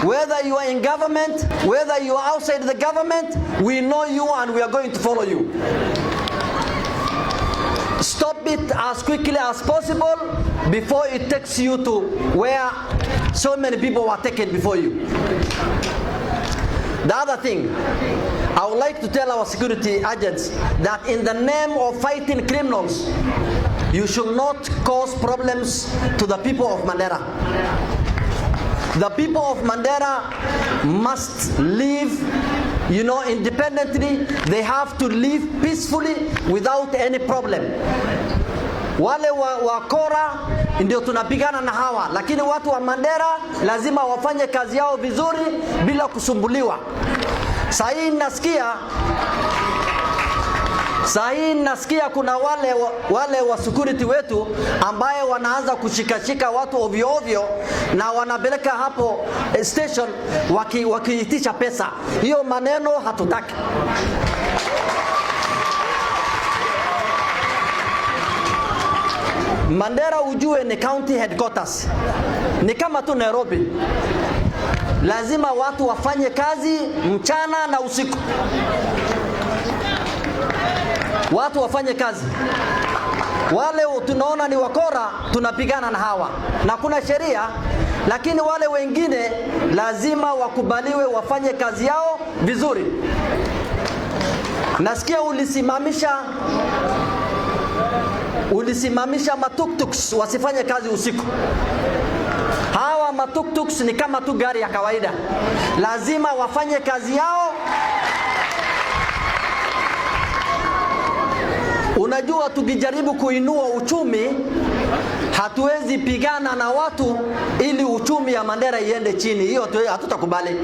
Whether you are in government, whether you are outside the government, we know you and we are going to follow you. Stop it as quickly as possible before it takes you to where so many people were taken before you. The other thing, I would like to tell our security agents that in the name of fighting criminals, you should not cause problems to the people of Mandhera. The people of Mandhera must live, independently. They have to live peacefully without any problem. Wale wakora ndio tunapigana na hawa, lakini watu wa Mandhera lazima wafanye kazi yao vizuri bila kusumbuliwa. Sahi nasikia kuna wale wa security wetu ambaye wanaanza kushikashika watu ovyo ovyo na wanapeleka hapo station wakiitisha pesa. Hiyo maneno hatutaki. Mandhera ujue ni county headquarters. Ni kama tu Nairobi. Lazima watu wafanye kazi mchana na usiku. Watu wafanye kazi. Wale tunaona ni wakora, tunapigana na hawa. Na kuna sheria, lakini wale wengine lazima wakubaliwe wafanye kazi yao vizuri. Nasikia ulisimamisha matuktuks wasifanye kazi usiku. Hawa matuktuks ni kama tu gari ya kawaida. Lazima wafanye kazi yao. Unajua tukijaribu kuinua uchumi, hatuwezi pigana na watu ili uchumi ya Mandhera iende chini. Hiyo hatutakubali.